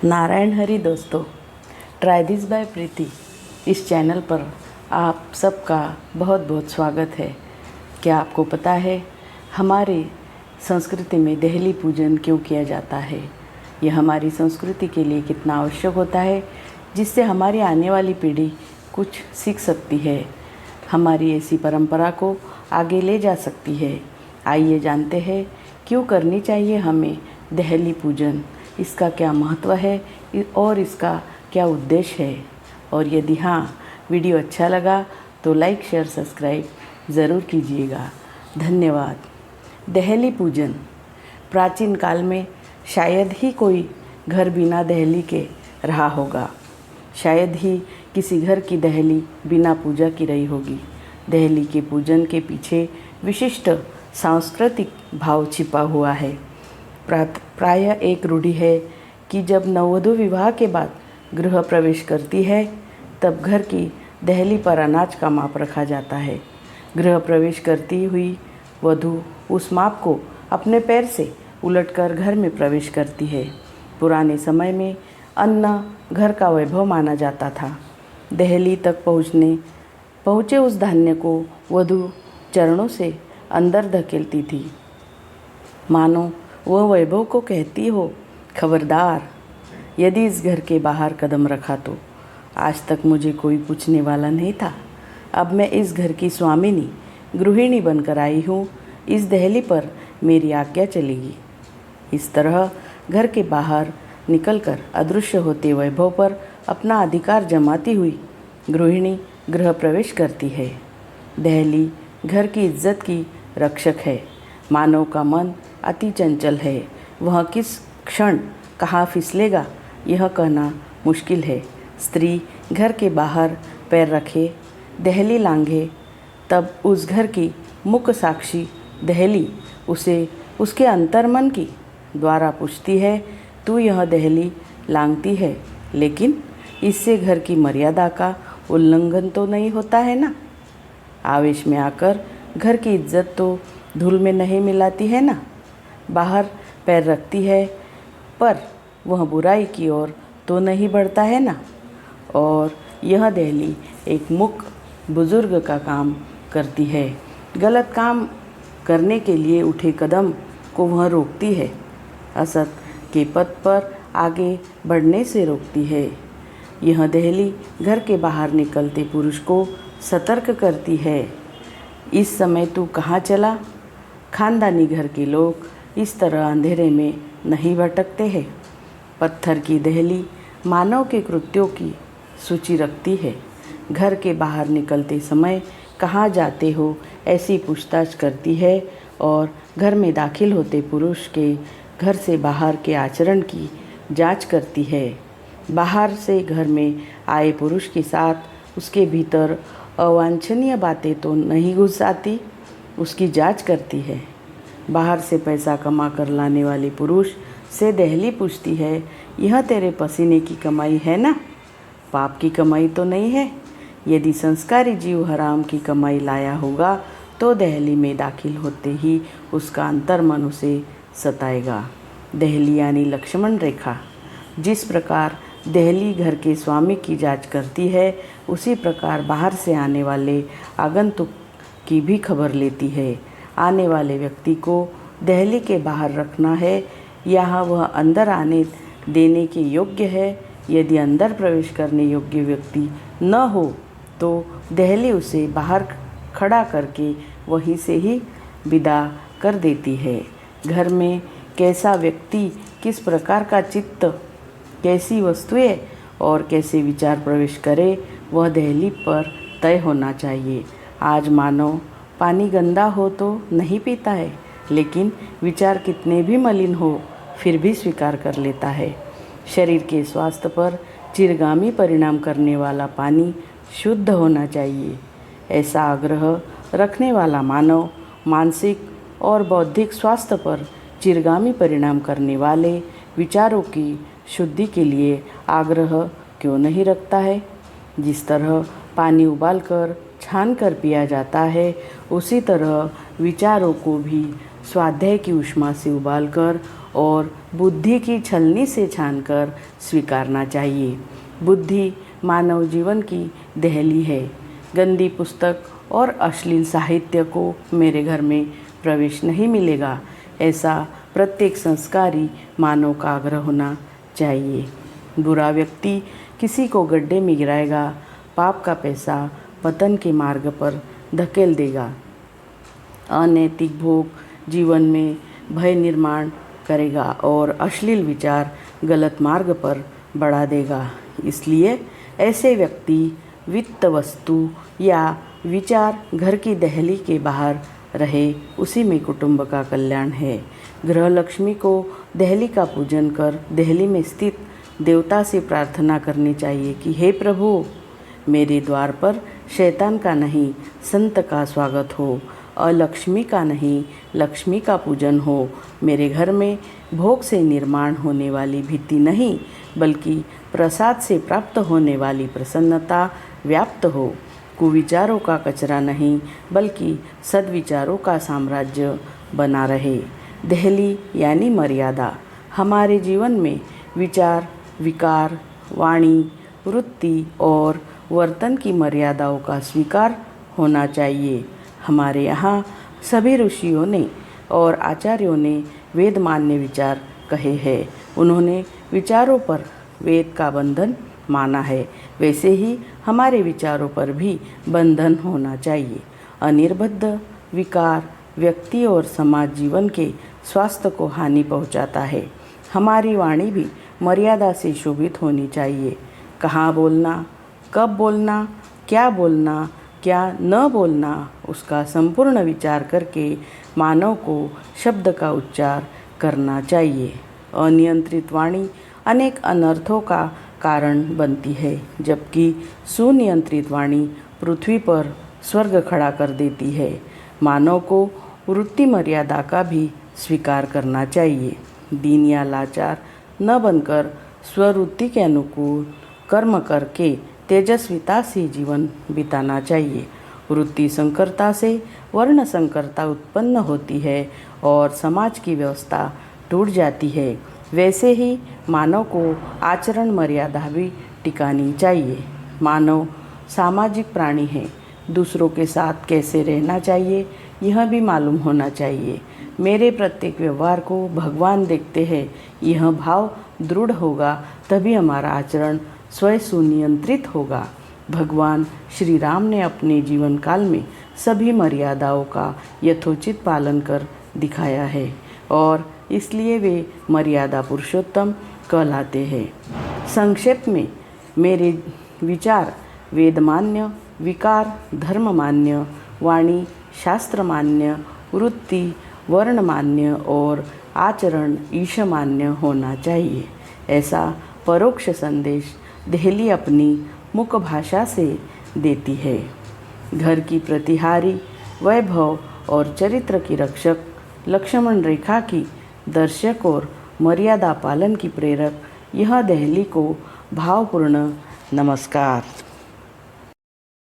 नारायण हरि दोस्तों, try this by प्रीति इस channel पर आप सबका बहुत बहुत स्वागत है। क्या आपको पता है हमारी संस्कृति में देहली पूजन क्यों किया जाता है? यह हमारी संस्कृति के लिए कितना आवश्यक होता है, जिससे हमारी आने वाली पीढ़ी कुछ सीख सकती है, हमारी ऐसी परंपरा को आगे ले जा सकती है। आइए जानते हैं क्यों करनी चाहिए हमें देहली पूजन, इसका क्या महत्व है और इसका क्या उद्देश्य है। और यदि हाँ, वीडियो अच्छा लगा तो लाइक शेयर सब्सक्राइब ज़रूर कीजिएगा। धन्यवाद। देहली पूजन प्राचीन काल में शायद ही कोई घर बिना देहली के रहा होगा। शायद ही किसी घर की देहली बिना पूजा की रही होगी। देहली के पूजन के पीछे विशिष्ट सांस्कृतिक भाव छिपा हुआ है। प्रायः एक रूढ़ी है कि जब नववधु विवाह के बाद गृह प्रवेश करती है, तब घर की देहली पर अनाज का माप रखा जाता है। गृह प्रवेश करती हुई वधू उस माप को अपने पैर से उलटकर घर में प्रवेश करती है। पुराने समय में अन्न घर का वैभव माना जाता था। देहली तक पहुँचे उस धान्य को वधू चरणों से अंदर धकेलती थी, मानो वह वैभव को कहती हो, खबरदार, यदि इस घर के बाहर कदम रखा तो। आज तक मुझे कोई पूछने वाला नहीं था। अब मैं इस घर की स्वामिनी गृहिणी बनकर आई हूँ। इस देहली पर मेरी आज्ञा चलेगी। इस तरह घर के बाहर निकलकर अदृश्य होते वैभव पर अपना अधिकार जमाती हुई गृहिणी गृह प्रवेश करती है। देहली घर की इज्जत की रक्षक है। मानव का मन अति चंचल है। वह किस क्षण कहाँ फिसलेगा, यह कहना मुश्किल है। स्त्री घर के बाहर पैर रखे, देहली लांघे, तब उस घर की मुख्य साक्षी देहली उसे उसके अंतर्मन की द्वारा पूछती है, तू यह देहली लांघती है, लेकिन इससे घर की मर्यादा का उल्लंघन तो नहीं होता है ना? आवेश में आकर घर की इज्जत तो धूल में नहीं मिलाती है ना? बाहर पैर रखती है, पर वह बुराई की ओर तो नहीं बढ़ता है ना? और यह देहली एक मुख्य बुजुर्ग का काम करती है। गलत काम करने के लिए उठे कदम को वह रोकती है। असत के पथ पर आगे बढ़ने से रोकती है। यह देहली घर के बाहर निकलते पुरुष को सतर्क करती है, इस समय तू कहाँ चला? खानदानी घर के लोग इस तरह अंधेरे में नहीं भटकते हैं। पत्थर की देहली मानव के कृत्यों की सूची रखती है। घर के बाहर निकलते समय कहाँ जाते हो, ऐसी पूछताछ करती है और घर में दाखिल होते पुरुष के घर से बाहर के आचरण की जांच करती है। बाहर से घर में आए पुरुष के साथ उसके भीतर अवांछनीय बातें तो नहीं घुस आती, उसकी जांच करती है। बाहर से पैसा कमा कर लाने वाले पुरुष से देहली पूछती है, यह तेरे पसीने की कमाई है ना? पाप की कमाई तो नहीं है? यदि संस्कारी जीव हराम की कमाई लाया होगा तो देहली में दाखिल होते ही उसका अंतर्मन उसे सताएगा। देहली यानी लक्ष्मण रेखा। जिस प्रकार देहली घर के स्वामी की जांच करती है, उसी प्रकार बाहर से आने वाले आगंतुक की भी खबर लेती है। आने वाले व्यक्ति को देहली के बाहर रखना है, यहाँ वह अंदर आने देने के योग्य है। यदि अंदर प्रवेश करने योग्य व्यक्ति न हो तो देहली उसे बाहर खड़ा करके वहीं से ही विदा कर देती है। घर में कैसा व्यक्ति, किस प्रकार का चित्त, कैसी वस्तुएं और कैसे विचार प्रवेश करे, वह देहली पर तय होना चाहिए। आज मानो पानी गंदा हो तो नहीं पीता है, लेकिन विचार कितने भी मलिन हो फिर भी स्वीकार कर लेता है। शरीर के स्वास्थ्य पर चिरगामी परिणाम करने वाला पानी शुद्ध होना चाहिए। ऐसा आग्रह रखने वाला मानव मानसिक और बौद्धिक स्वास्थ्य पर चिरगामी परिणाम करने वाले विचारों की शुद्धि के लिए आग्रह क्यों नहीं रखता है? जिस तरह पानी उबालकर छान कर पिया जाता है, उसी तरह विचारों को भी स्वाध्याय की ऊष्मा से उबालकर और बुद्धि की छलनी से छानकर स्वीकारना चाहिए। बुद्धि मानव जीवन की दहली है। गंदी पुस्तक और अश्लील साहित्य को मेरे घर में प्रवेश नहीं मिलेगा, ऐसा प्रत्येक संस्कारी मानव का आग्रह होना चाहिए। बुरा व्यक्ति किसी को गड्ढे में गिराएगा, पाप का पैसा पतन के मार्ग पर धकेल देगा। अनैतिक भोग जीवन में भय निर्माण करेगा और अश्लील विचार गलत मार्ग पर बढ़ा देगा। इसलिए ऐसे व्यक्ति वित्त वस्तु या विचार घर की दहली के बाहर रहे, उसी में कुटुंब का कल्याण है। गृह लक्ष्मी को दहली का पूजन कर दहली में स्थित देवता से प्रार्थना करनी चाहिए कि हे प्रभु, मेरे द्वार पर शैतान का नहीं संत का स्वागत हो, अलक्ष्मी का नहीं लक्ष्मी का पूजन हो। मेरे घर में भोग से निर्माण होने वाली भीति नहीं, बल्कि प्रसाद से प्राप्त होने वाली प्रसन्नता व्याप्त हो। कुविचारों का कचरा नहीं, बल्कि सद्विचारों का साम्राज्य बना रहे। दहली यानी मर्यादा। हमारे जीवन में विचार, विकार, वाणी, वृत्ति और वर्तन की मर्यादाओं का स्वीकार होना चाहिए। हमारे यहाँ सभी ऋषियों ने और आचार्यों ने वेद मान्य विचार कहे हैं। उन्होंने विचारों पर वेद का बंधन माना है, वैसे ही हमारे विचारों पर भी बंधन होना चाहिए। अनिर्बद्ध विकार व्यक्ति और समाज जीवन के स्वास्थ्य को हानि पहुंचाता है। हमारी वाणी भी मर्यादा से शोभित होनी चाहिए। कहाँ बोलना, कब बोलना, क्या न बोलना, उसका संपूर्ण विचार करके मानव को शब्द का उच्चार करना चाहिए। अनियंत्रित वाणी अनेक अनर्थों का कारण बनती है, जबकि सुनियंत्रित वाणी पृथ्वी पर स्वर्ग खड़ा कर देती है। मानव को वृत्ति मर्यादा का भी स्वीकार करना चाहिए। दीन या लाचार न बनकर स्ववृत्ति के अनुकूल कर्म करके तेजस्विता से जीवन बिताना चाहिए। वृत्ति संकरता से वर्ण संकरता उत्पन्न होती है और समाज की व्यवस्था टूट जाती है। वैसे ही मानव को आचरण मर्यादा भी टिकानी चाहिए। मानव सामाजिक प्राणी है। दूसरों के साथ कैसे रहना चाहिए यह भी मालूम होना चाहिए। मेरे प्रत्येक व्यवहार को भगवान देखते हैं, यह भाव दृढ़ होगा तभी हमारा आचरण स्वयं सुनियंत्रित होगा। भगवान श्री राम ने अपने जीवन काल में सभी मर्यादाओं का यथोचित पालन कर दिखाया है और इसलिए वे मर्यादा पुरुषोत्तम कहलाते हैं। संक्षेप में मेरे विचार वेदमान्य, विकार धर्ममान्य, वाणी शास्त्रमान्य, वृत्ति वर्णमान्य और आचरण ईशमान्य होना चाहिए। ऐसा परोक्ष संदेश दहली अपनी मुख भाषा से देती है। घर की प्रतिहारी, वैभव और चरित्र की रक्षक, लक्ष्मण रेखा की दर्शक और मर्यादा पालन की प्रेरक, यह दहली को भावपूर्ण नमस्कार।